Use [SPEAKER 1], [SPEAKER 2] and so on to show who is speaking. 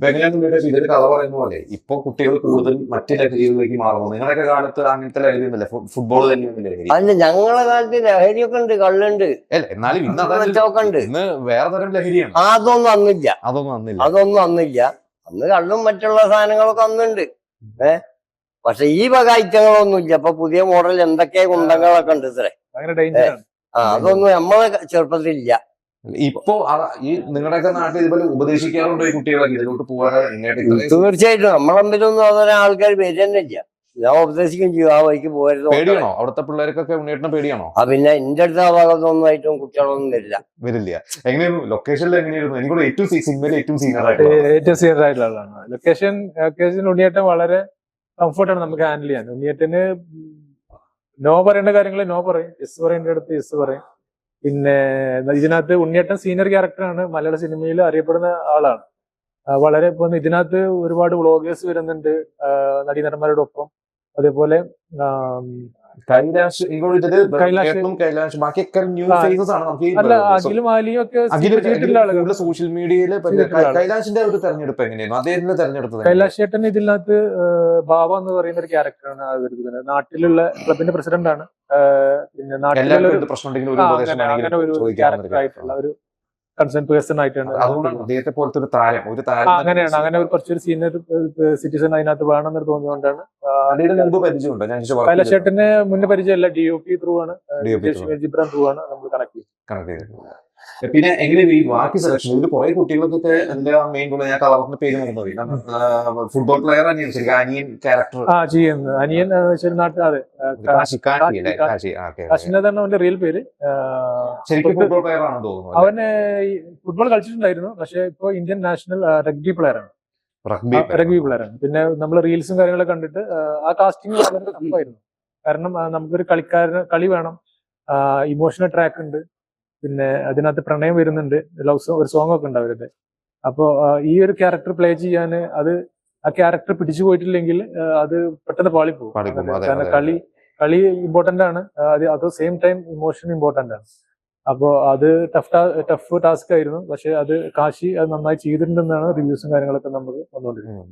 [SPEAKER 1] ഇതൊരു കഥ പറയുന്ന പോലെ ഇപ്പൊ കുട്ടികൾ കൂടുതൽ മറ്റു ലഹരികളിലേക്ക് മാറുന്നു. നിങ്ങളൊക്കെ കാലത്ത് അങ്ങനത്തെ ലഹരി ഒന്നുമില്ല, ഫുട്ബോൾ തന്നെയാണ് ലഹരി.
[SPEAKER 2] അല്ല, ഞങ്ങളെ കാലത്ത് ലഹരിയൊക്കെ ഉണ്ട്, കള്ളുണ്ട്,
[SPEAKER 1] അല്ല എന്നാലും
[SPEAKER 2] ഉണ്ട്.
[SPEAKER 1] ഇന്ന് വേറെ തരം ലഹരിയാണ്.
[SPEAKER 2] അതൊന്നും അന്നില്ല. അതൊന്നും അന്നില്ല. അന്ന് കള്ളും മറ്റുള്ള സാധനങ്ങളൊക്കെ അന്നുണ്ട്. പക്ഷെ ഈ വക ഐറ്റങ്ങളൊന്നും ഇല്ല. ഇപ്പൊ പുതിയ മോഡൽ എന്തൊക്കെ കുണ്ടങ്ങളൊക്കെ ഉണ്ട് ഇത്രേ. അതൊന്നും നമ്മളെ ചെറുപ്പത്തിലില്ല.
[SPEAKER 1] ഇപ്പൊ ഈ നിങ്ങളുടെയൊക്കെ നാട്ടിൽ ഇതുപോലെ ഉപദേശിക്കാറുണ്ടോ ഈ കുട്ടികളൊക്കെ ഇതിലോട്ട് പോകാതെ?
[SPEAKER 2] തീർച്ചയായിട്ടും നമ്മളെന്തിലൊന്നും അതുപോലെ ആൾക്കാർ പേര് തന്നെ ഇല്ല. ഞാൻ ഉപദേശിക്കുകയും ചെയ്യും, ആ വഴിക്ക് പോകരുത്.
[SPEAKER 1] പേടിയാണോ അവിടുത്തെ പിള്ളേർക്കൊക്കെ? ഉണ്ണിയേട്ടനെ പേടിയാണോ?
[SPEAKER 2] പിന്നെ എന്റെ അടുത്ത് ആ ഭാഗത്തൊന്നും ആയിട്ടും കുട്ടികളൊന്നും വരില്ല.
[SPEAKER 1] എങ്ങനെയായിരുന്നു ലൊക്കേഷനിൽ? എങ്ങനെയായിരുന്നു? എനിക്കൂടെ ഏറ്റവും സീനിയർ
[SPEAKER 3] ആയിട്ടുള്ള ആളാണ്. ലൊക്കേഷൻ ഉണ്ണിയേട്ടൻ വളരെ കംഫർട്ടാണ് നമുക്ക് ഹാൻഡിൽ ചെയ്യാൻ. ഉണ്ണിയേട്ടന് നോ പറയേണ്ട കാര്യങ്ങൾ നോ പറയും, യെസ് പറയേണ്ട അടുത്ത് യെസ് പറയും. പിന്നെ ഇതിനകത്ത് ഉണ്ണിയേട്ടൻ സീനിയർ ക്യാരക്ടറാണ്, മലയാള സിനിമയിൽ അറിയപ്പെടുന്ന ആളാണ്. വളരെ ഇപ്പൊ ഇതിനകത്ത് ഒരുപാട് വ്ളോഗേഴ്സ് വരുന്നുണ്ട് നടീനടന്മാരോടൊപ്പം. അതേപോലെ അല്ല, അഖിലും ആലിയും ഒക്കെ
[SPEAKER 1] സോഷ്യൽ മീഡിയയിൽ കൈലാഷിന്റെ ഒരു തെരഞ്ഞെടുപ്പ് എങ്ങനെയായിരുന്നു? അദ്ദേഹത്തിന്റെ തെരഞ്ഞെടുപ്പ്
[SPEAKER 3] കൈലാഷ് ചേട്ടൻ ഇതിനകത്ത് ബാബ എന്ന് പറയുന്ന ഒരു ക്യാരക്ടറാണ് വരുന്നത്. നാട്ടിലുള്ള ക്ലബിന്റെ പ്രസിഡന്റ് ആണ്. പിന്നെ നാട്ടിലുള്ള അങ്ങനെ ഒരു ക്യാരക്ടറായിട്ടുള്ള ഒരു കൺസേൺ പേഴ്സൺ ആയിട്ടാണ്. അങ്ങനെയാണ്. അങ്ങനെ കുറച്ചൊരു സീനിയർ സിറ്റിസൺ അതിനകത്ത് വേണമെന്ന് തോന്നിയോണ്ടാണ്. കൈലാഷ് ചേട്ടന് മുന്നേ പരിചയമല്ല, DOP ത്രൂ ആണ്, ജിബ്രാൻ ത്രൂ ആണ് നമ്മൾ കണക്ട് ചെയ്തത്.
[SPEAKER 1] പിന്നെ എങ്ങനെ ഈ ബാക്കി സെലക്ഷൻ? ഇതിൽ കുറെ കുട്ടികൾക്കൊക്കെ എന്താ മെയിൻ ഗോൾ? ഞാൻ കളറിന്റെ പേര് മറന്നുപോയി. ഫുട്ബോൾ പ്ലെയർ തന്നെയാണ് ശരിക്കും അനിയൻ ക്യാരക്ടർ
[SPEAKER 3] ചെയ്യുന്നത്. അനിയൻ നാട്ടിൽ, അതെ, കാശിനാഥാണ് അവന്റെ റിയൽ പേര്.
[SPEAKER 1] ശരിക്കും ഫുട്ബോൾ പ്ലെയർ ആണെന്ന് തോന്നുന്നു.
[SPEAKER 3] അവന് ഫുട്ബോൾ കളിച്ചിട്ടുണ്ടായിരുന്നു, പക്ഷെ ഇപ്പൊ ഇന്ത്യൻ നാഷണൽ റഗ്ബി പ്ലെയർ ആണ്. പിന്നെ നമ്മൾ റീൽസും കാര്യങ്ങളൊക്കെ കണ്ടിട്ട് ആ കാസ്റ്റിംഗ് വളരെ ടഫായിരുന്നു. കാരണം നമുക്കൊരു കളി വേണം, ഇമോഷണൽ ട്രാക്ക് ഉണ്ട്, പിന്നെ അതിനകത്ത് പ്രണയം വരുന്നുണ്ട്, ഒരു സോങ് ഒക്കെ ഉണ്ട് അവരുടെ. അപ്പോ ഈ ഒരു ക്യാരക്ടർ പ്ലേ ചെയ്യാന് ആ ക്യാരക്ടർ പിടിച്ചു പോയിട്ടില്ലെങ്കിൽ അത് പെട്ടെന്ന് പാളിപ്പോകും. കാരണം കളി ഇമ്പോർട്ടന്റ് ആണ്, അത് സെയിം ടൈം ഇമോഷൻ ഇമ്പോർട്ടന്റ് ആണ്. അപ്പോ അത് ടഫ് ടാസ്ക് ആയിരുന്നു. പക്ഷെ അത് കാശി അത് നന്നായി ചെയ്തിട്ടുണ്ടെന്നാണ് റിവ്യൂസും കാര്യങ്ങളൊക്കെ നമുക്ക് വന്നുകൊണ്ടിരിക്കുന്നത്.